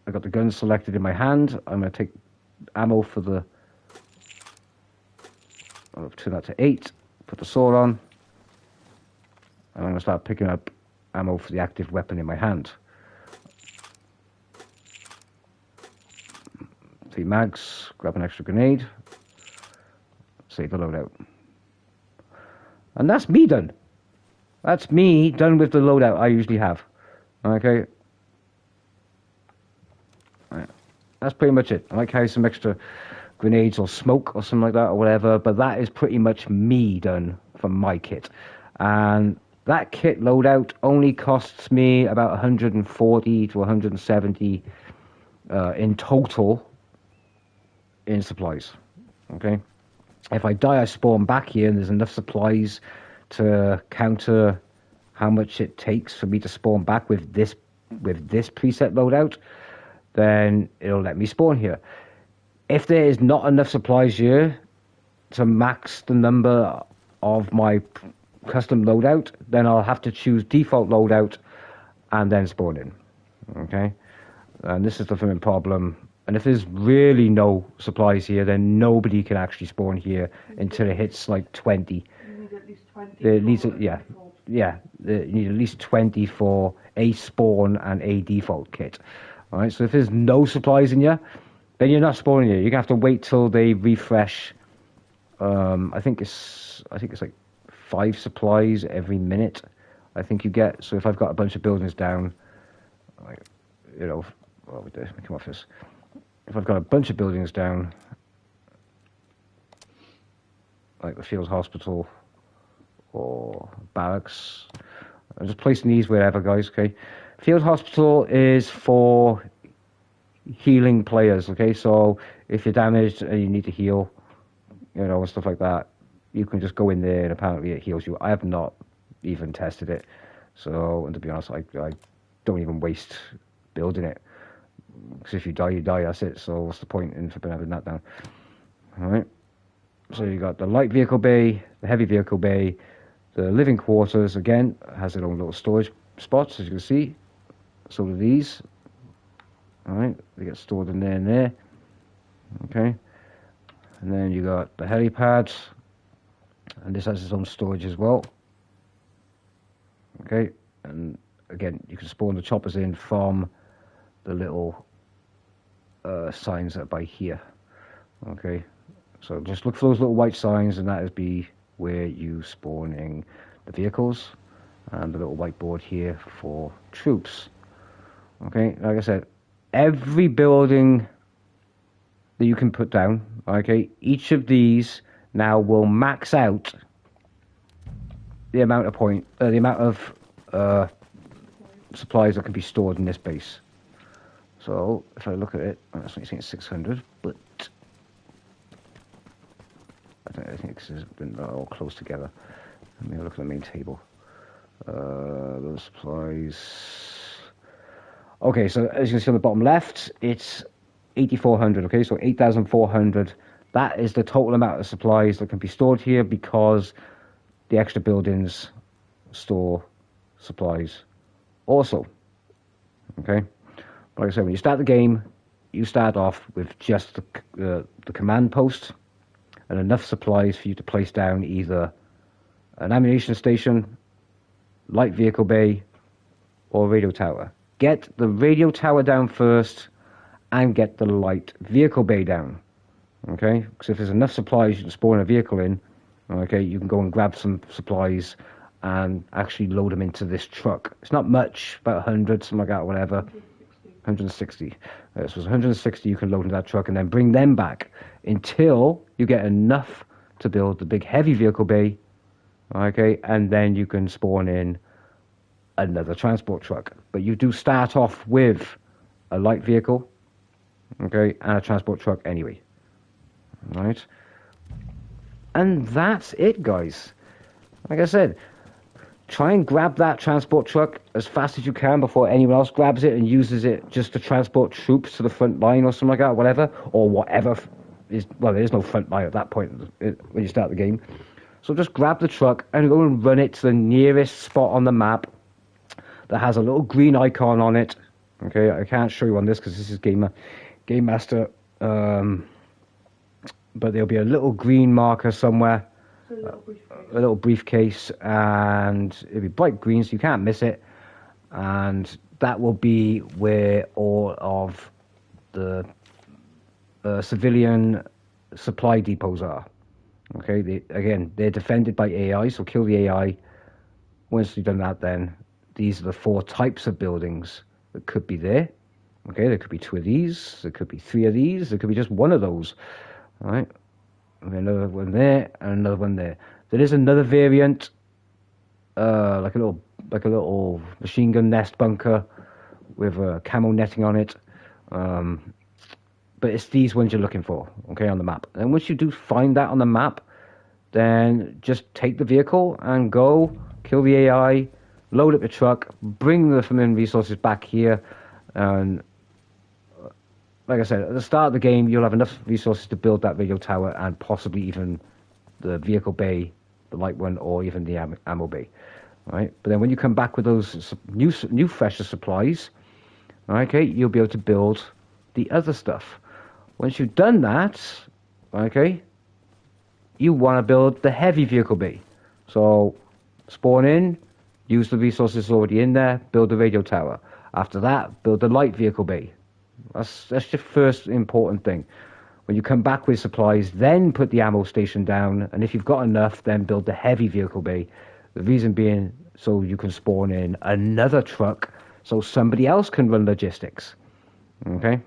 I got the gun selected in my hand. I'm going to take ammo for the... I'll turn that to 8. Put the sword on. And I'm going to start picking up ammo for the active weapon in my hand. 3 mags, grab an extra grenade, save the loadout. And that's me done. That's me done with the loadout I usually have. Okay. Right. That's pretty much it. I might carry some extra grenades or smoke or something like that or whatever, but that is pretty much me done for my kit. And that kit loadout only costs me about 140 to 170 in total in supplies. Okay, if I die, I spawn back here, and there's enough supplies to counter how much it takes for me to spawn back with this preset loadout, then it'll let me spawn here. If there is not enough supplies here to max the number of my custom loadout, then I'll have to choose default loadout and then spawn in. Okay, and this is the first problem. And if there's really no supplies here, then nobody can actually spawn here until it hits like 20. You need at least 20. You need at least 20 for a spawn and a default kit. All right, so if there's no supplies in here, then you're not spawning here. You're gonna have to wait till they refresh. I think it's like 5 supplies every minute. I think you get. So if I've got a bunch of buildings down, like, you know, well, let me come off this. If I've got a bunch of buildings down, like the Field Hospital or Barracks, I'm just placing these wherever, guys, okay? Field Hospital is for healing players, okay? So if you're damaged and you need to heal, you know, and stuff like that, you can just go in there and apparently it heals you. I have not even tested it. So, and to be honest, I don't even waste building it. Because if you die, that's it. So what's the point in having that down? Alright. So you got the light vehicle bay, the heavy vehicle bay, the living quarters, again, has their own little storage spots, as you can see. So do these. Alright, they get stored in there and there. Okay. And then you got the helipad. And this has its own storage as well. Okay. And again, you can spawn the choppers in from the little signs that are by here. Okay, so just look for those little white signs, and that is be where you spawning the vehicles, and the little whiteboard here for troops. Okay, like I said, every building that you can put down, okay, each of these now will max out the amount of supplies that can be stored in this base. So if I look at it, that's only saying 600, but I think this has been all close together. Let me have a look at the main table. Those supplies. Okay, so as you can see on the bottom left, it's 8,400. Okay, so 8,400. That is the total amount of supplies that can be stored here because the extra buildings store supplies also. Okay, like I said, when you start the game, you start off with just the command post and enough supplies for you to place down either an ammunition station, light vehicle bay, or radio tower. Get the radio tower down first and get the light vehicle bay down. Okay, because if there's enough supplies you can spawn a vehicle in, okay, you can go and grab some supplies and actually load them into this truck. It's not much, about 100, something like that, whatever. 160. So it's 160 you can load into that truck and then bring them back until you get enough to build the big heavy vehicle bay. Okay, and then you can spawn in another transport truck. But you do start off with a light vehicle, okay, and a transport truck anyway. Right? And that's it, guys. Like I said, try and grab that transport truck as fast as you can before anyone else grabs it and uses it just to transport troops to the front line or something like that, whatever, or whatever is, well, there is no front line at that point when you start the game. So just grab the truck and go and run it to the nearest spot on the map that has a little green icon on it. Okay, I can't show you on this because this is Game Master, but there'll be a little green marker somewhere. A little briefcase, and it'll be bright green so you can't miss it, and that will be where all of the civilian supply depots are. Okay, they're defended by AI, so kill the AI. Once you've done that, then these are the 4 types of buildings that could be there. Okay, there could be 2 of these, there could be 3 of these, there could be just 1 of those. All right, another one there, and another one there. There is another variant, like a little machine gun nest bunker with camo netting on it. But it's these ones you're looking for, okay, on the map. And once you do find that on the map, then just take the vehicle and go kill the AI, load up your truck, bring the familiar resources back here, and like I said, at the start of the game, you'll have enough resources to build that radio tower and possibly even the vehicle bay, the light one, or even the ammo bay. Right? But then when you come back with those new fresher supplies, okay, you'll be able to build the other stuff. Once you've done that, okay, you want to build the heavy vehicle bay. So spawn in, use the resources already in there, build the radio tower. After that, build the light vehicle bay. That's your first important thing. When you come back with supplies, then put the ammo station down, and if you've got enough, then build the heavy vehicle bay. The reason being, so you can spawn in another truck, so somebody else can run logistics. Okay?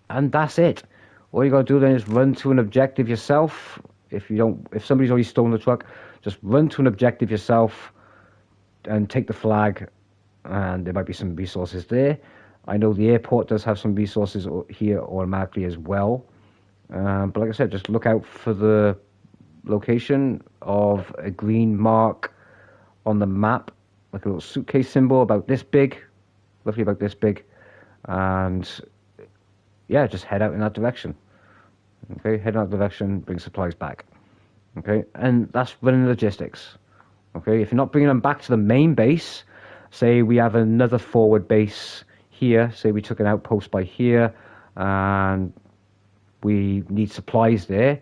And that's it. All you gotta do then is run to an objective yourself. If somebody's already stolen the truck, just run to an objective yourself and take the flag, and there might be some resources there. I know the airport does have some resources here automatically as well. But like I said, just look out for the location of a green mark on the map, like a little suitcase symbol about this big, roughly about this big. And yeah, just head out in that direction. Okay, head in that direction, bring supplies back. Okay, and that's running logistics. Okay, if you're not bringing them back to the main base, say we have another forward base here, say we took an outpost by here, and we need supplies there,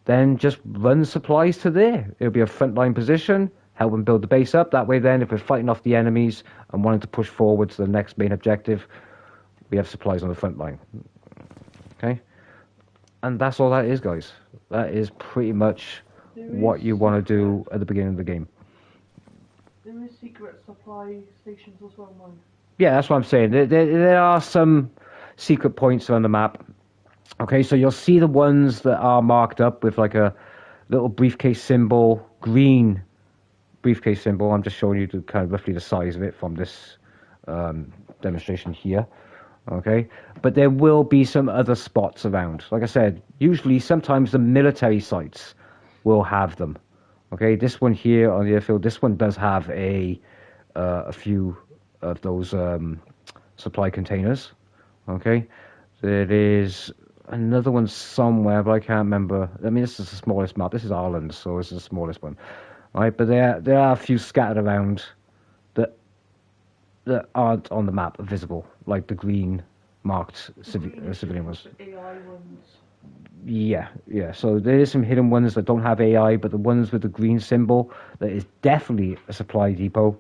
then just run supplies to there. It'll be a frontline position, help them build the base up. That way then, if we're fighting off the enemies and wanting to push forward to the next main objective, we have supplies on the front line. Okay? And that's all that is, guys. That is pretty much what you want to do at the beginning of the game. There is secret supply stations as well, mine. Yeah, that's what I'm saying. There are some secret points on the map. Okay, so you'll see the ones that are marked up with like a little briefcase symbol, green briefcase symbol. I'm just showing you the kind of roughly the size of it from this demonstration here. Okay, but there will be some other spots around. Like I said, usually sometimes the military sites will have them. Okay, this one here on the airfield, this one does have a few of those supply containers. Okay, there is another one somewhere, but I can't remember. I mean, this is the smallest map. This is Ireland, so this is the smallest one. Right, but there are a few scattered around that aren't on the map visible, like the green marked civilian ones. AI ones. Yeah. So there is some hidden ones that don't have AI, but the ones with the green symbol, that is definitely a supply depot.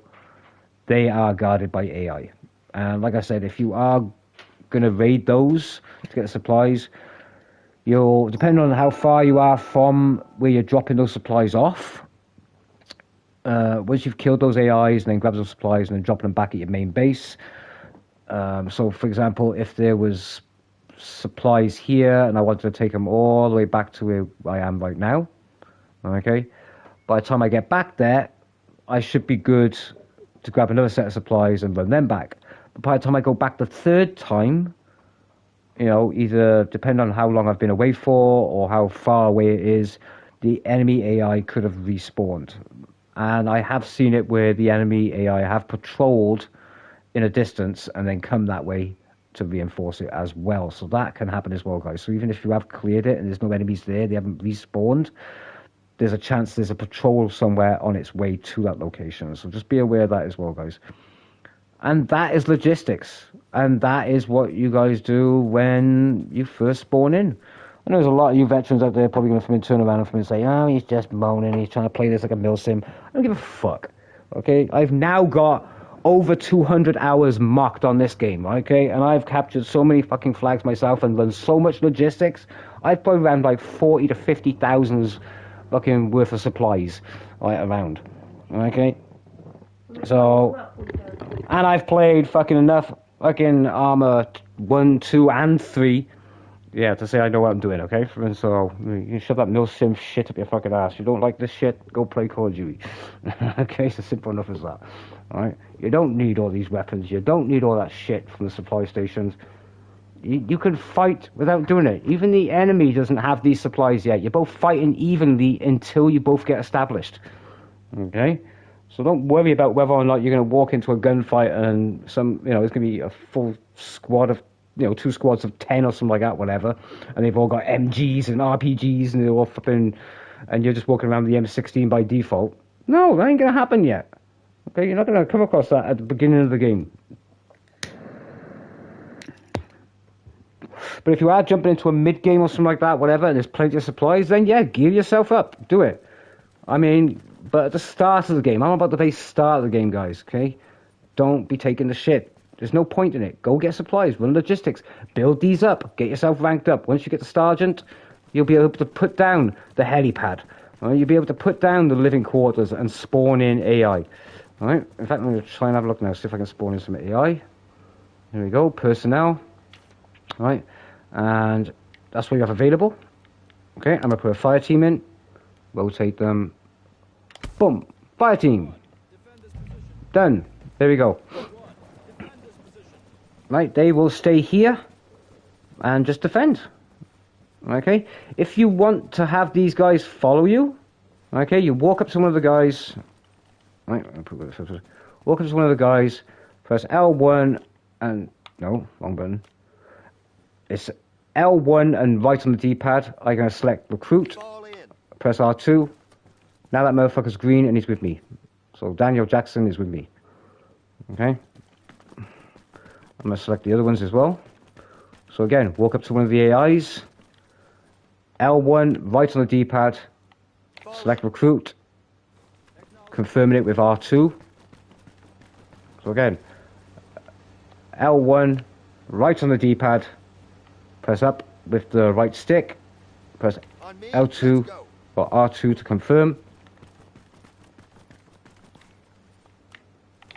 They are guarded by AI. And like I said, if you are going to raid those to get the supplies, you'll, depending on how far you are from where you're dropping those supplies off, once you've killed those AIs and then grab those supplies and then drop them back at your main base. So, for example, if there was supplies here and I wanted to take them all the way back to where I am right now, okay, by the time I get back there, I should be good to grab another set of supplies and run them back. But by the time I go back the third time, you know, either depending on how long I've been away for or how far away it is, the enemy AI could have respawned. And I have seen it where the enemy AI have patrolled in a distance and then come that way to reinforce it as well. So that can happen as well, guys. So even if you have cleared it and there's no enemies there, they haven't respawned, there's a chance there's a patrol somewhere on its way to that location. So just be aware of that as well, guys. And that is logistics. And that is what you guys do when you first spawn in. I know there's a lot of you veterans out there probably going to turn around and say, oh, he's just moaning, he's trying to play this like a milsim. I don't give a fuck. Okay? I've now got over 200 hours marked on this game, okay? And I've captured so many fucking flags myself and done so much logistics. I've probably ran like 40 to 50,000 fucking worth of supplies right around. Okay? So, and I've played fucking enough fucking Arma 1, 2, and 3. Yeah, to say I know what I'm doing, okay? And so, you can shove that milsim shit up your fucking ass. You don't like this shit, go play Call of Duty. Okay, it's as simple enough as that. Alright? You don't need all these weapons. You don't need all that shit from the supply stations. You can fight without doing it. Even the enemy doesn't have these supplies yet. You're both fighting evenly until you both get established. Okay? So don't worry about whether or not you're going to walk into a gunfight and there's going to be a full squad of, 2 squads of 10 or something like that, whatever, and they've all got MGs and RPGs and they're all flipping, and you're just walking around with the M16 by default. No, that ain't going to happen yet. Okay, you're not going to come across that at the beginning of the game. But if you are jumping into a mid-game or something like that, whatever, and there's plenty of supplies, then yeah, gear yourself up. Do it. I mean, but at the start of the game, I'm about the very start of the game, guys, okay? Don't be taking the shit. There's no point in it. Go get supplies, run logistics, build these up, get yourself ranked up. Once you get to Sergeant, you'll be able to put down the helipad. Right? You'll be able to put down the living quarters and spawn in AI. All right? In fact, I'm going to try and have a look now, see if I can spawn in some AI. There we go, personnel. All right? And that's what you have available. Okay, I'm going to put a fire team in, rotate them. Boom, fire team. Done. There we go. Right, they will stay here and just defend. Okay, if you want to have these guys follow you, okay, you walk up to one of the guys. Right, walk up to one of the guys, press L1 and no, wrong button. It's L1 and right on the D-pad. I'm going to select recruit. Press R2. Now that motherfucker's green and he's with me. So Daniel Jackson is with me. Okay. I'm going to select the other ones as well. So again, walk up to one of the AIs. L1, right on the D-pad. Select recruit. Confirming it with R2. So again, L1, right on the D-pad. Press up with the right stick. Press L2. or R2 to confirm.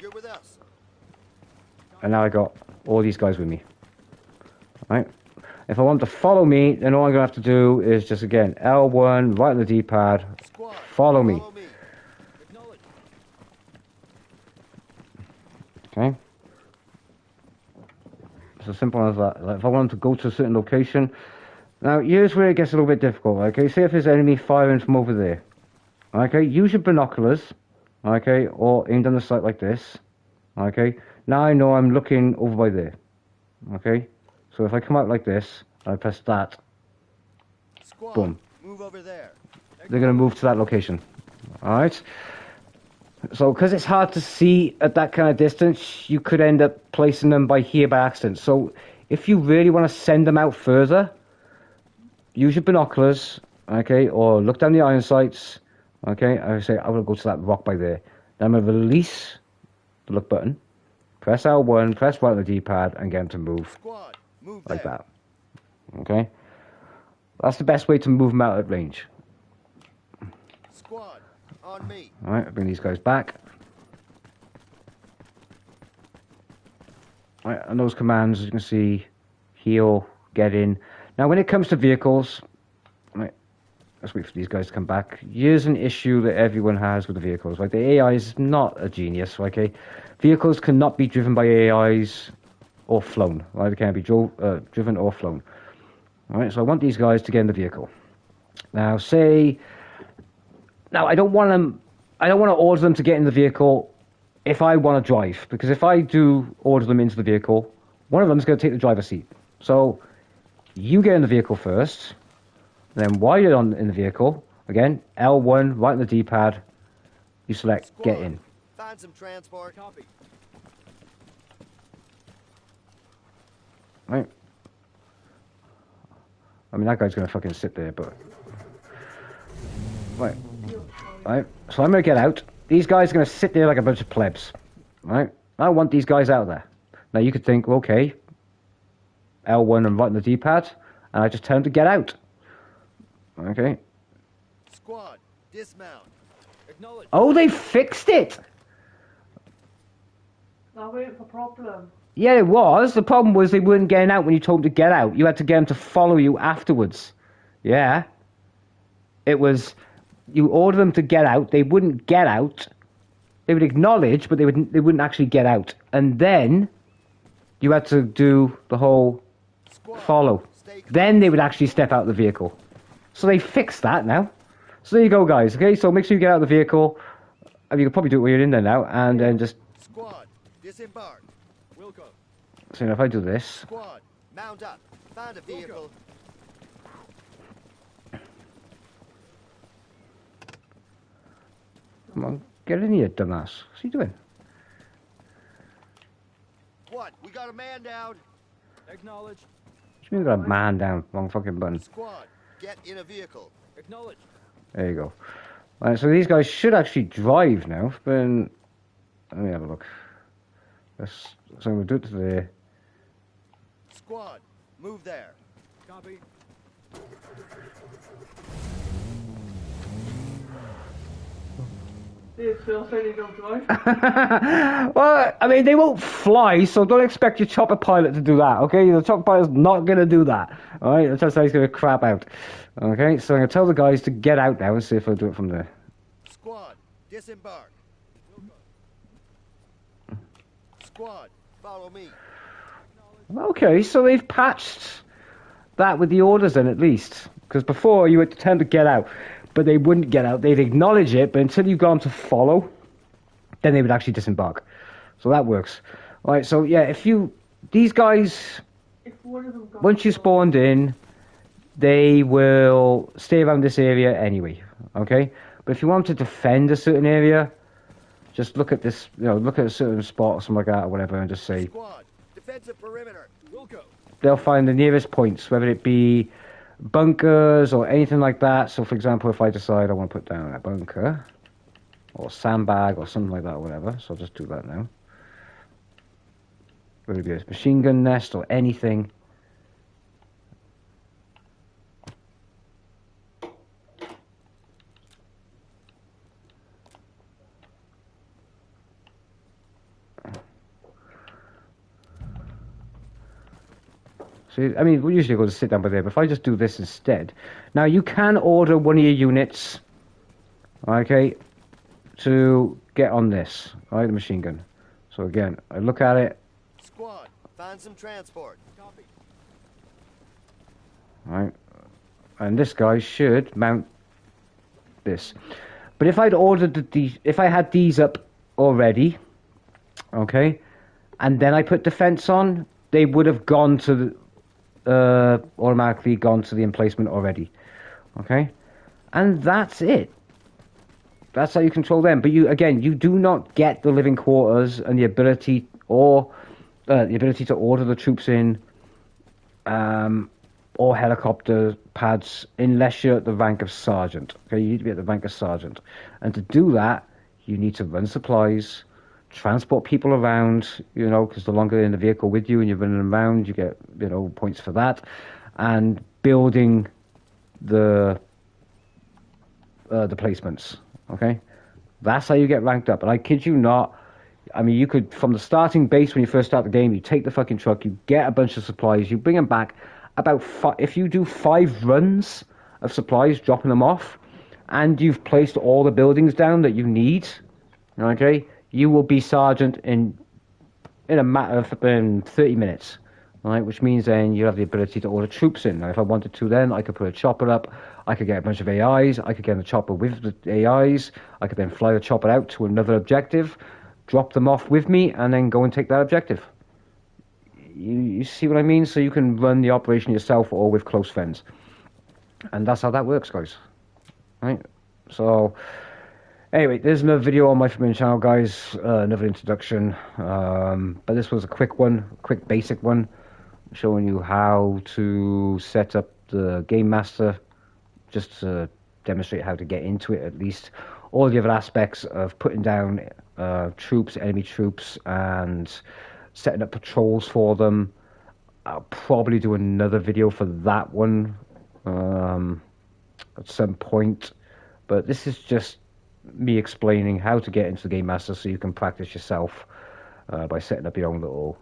You're with us. And now I got all these guys with me. Right? If I want to follow me, then all I'm going to have to do is just, again, L1, right on the D-pad, Squad, follow me. Acknowledge. Okay? It's as simple as that. Like if I want to go to a certain location. Now, here's where it gets a little bit difficult, okay? Say if there's enemy firing from over there. Okay? Use your binoculars, okay? Or aimed on the sight like this. Okay? Now I know I'm looking over by there. Okay? So if I come out like this, I press that, Squad, boom. move over there. They're going to move to that location. Alright? So, because it's hard to see at that kind of distance, you could end up placing them by here by accident. So, if you really want to send them out further, use your binoculars, okay? Or look down the iron sights, okay? I say, I'm going to go to that rock by there. Then I'm going to release the look button, press L1, press right on the D-pad, and get them to move. Squad, move Like there. that. Okay? That's the best way to move them out at range. Squad, on me. Alright, bring these guys back. Alright, and those commands, as you can see, heal, get in. Now, when it comes to vehicles, right, let's wait for these guys to come back. Here's an issue that everyone has with the vehicles. Like, the AI is not a genius, okay? Vehicles cannot be driven by AIs or flown. Right? They can't be driven or flown. Alright, so I want these guys to get in the vehicle. Now, Now, I don't want to order them to get in the vehicle if I want to drive. Because if I do order them into the vehicle, one of them is going to take the driver's seat. So, you get in the vehicle first. Then while you're in the vehicle, again, L1, right on the D-pad, you select Squad, get in. Find some transport. Copy. Right? I mean, that guy's going to fucking sit there, but... Right. Right. So I'm going to get out. These guys are going to sit there like a bunch of plebs. Right? I want these guys out there. Now, you could think, well, okay, L1 and right on the D-pad, and I just tell them to get out. Okay. Squad, dismount. Acknowledge. Oh, they fixed it! I'm waiting for problem. Yeah, it was. The problem was they weren't getting out when you told them to get out. You had to get them to follow you afterwards. Yeah. It was, you order them to get out, they wouldn't get out. They would acknowledge, but they wouldn't actually get out. And then you had to do the whole Squad, follow. Then they would actually step out of the vehicle. So they fixed that now. So there you go, guys. Okay, so make sure you get out of the vehicle. I mean, you can probably do it when you're in there now, and then just. Squad, disembark. Wilco. So if I do this, Squad, mount up. Find a vehicle. come on, get in here, dumbass. What's he doing? What? We got a man down. Acknowledge. What do you mean got a man down? Wrong fucking button. Squad, get in a vehicle. Acknowledge. There you go. Right, so these guys should actually drive now. But let me have a look. So we'll do it to there. Squad, move there. Copy. It's still saying you don't drive. Well, I mean, they won't fly, so don't expect your chopper pilot to do that, okay? The chopper pilot's not going to do that, alright? That's how he's going to crap out. Okay, so I'm going to tell the guys to get out now and see if I'll do it from there. Squad, disembark. Squad, follow me. Okay, so they've patched that with the orders then, at least. Because before, you had to tell them to get out, but they wouldn't get out. They'd acknowledge it, but until you got them to follow, then they would actually disembark. So that works. Alright, so yeah, these guys, If one of them got once you spawned in, they will stay around this area anyway, okay? But if you want to defend a certain area, just look at this, look at a certain spot or something like that or whatever and just say, Squad, defensive perimeter. Wilco. they'll find the nearest points, whether it be bunkers or anything like that. So, for example, if I decide I want to put down a bunker or sandbag or something like that or whatever, so I'll just do that now. Whether it be a machine gun nest or anything. So, I mean, we usually go to sit down by there, but if I just do this instead... Now, you can order one of your units, okay, to get on this, all right, the machine gun. So, again, I look at it. Squad, find some transport. Copy. All right, and this guy should mount this. But if I'd ordered if I had these up already, okay, and then I put defense on, they would have gone to the... automatically gone to the emplacement already, okay, and that's it. That's how you control them. But you do not get the living quarters and the ability to order the troops in, or helicopter pads unless you're at the rank of sergeant. Okay, you need to be at the rank of sergeant, and to do that, you need to run supplies, transport people around, because the longer they're in the vehicle with you and you're running around, you get, points for that. And building the placements, okay? That's how you get ranked up. And I kid you not, I mean, you could, from the starting base when you first start the game, you take the fucking truck, you get a bunch of supplies, you bring them back, if you do 5 runs of supplies, dropping them off, and you've placed all the buildings down that you need, okay, you will be sergeant in a matter of 30 minutes, right? Which means then you have the ability to order troops in. Now, if I wanted to, then I could put a chopper up. I could get a bunch of AIs. I could get a chopper with the AIs. I could then fly the chopper out to another objective, drop them off with me, and then go and take that objective. You see what I mean? So you can run the operation yourself or with close friends, and that's how that works, guys. Right? So. Anyway, there's another video on my main channel, guys, another introduction, but this was a quick basic one, showing you how to set up the Game Master, just to demonstrate how to get into it at least. All the other aspects of putting down enemy troops, and setting up patrols for them, I'll probably do another video for that one at some point, but this is just me explaining how to get into the Game Master so you can practice yourself by setting up your own little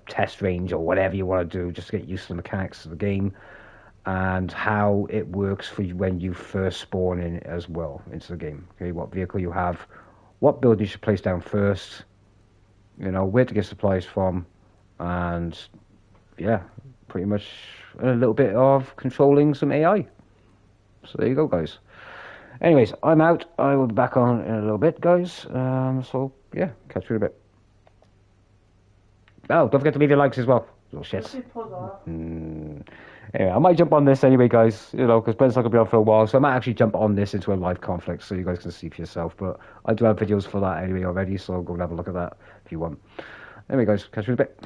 test range or whatever you want to do, just to get used to the mechanics of the game and how it works for you when you first spawn in as well into the game. Okay, what vehicle you have, what build you should place down first, where to get supplies from, and yeah, pretty much a little bit of controlling some AI. So there you go, guys. Anyways, I'm out. I will be back on in a little bit, guys. So, yeah, catch you in a bit. Oh, don't forget to leave your likes as well. Little shits. Anyway, I might jump on this anyway, guys, because Brent's not going to be on for a while. So I might actually jump on this into a live conflict so you guys can see for yourself. But I do have videos for that anyway already, so go and have a look at that if you want. Anyway, guys, catch you in a bit.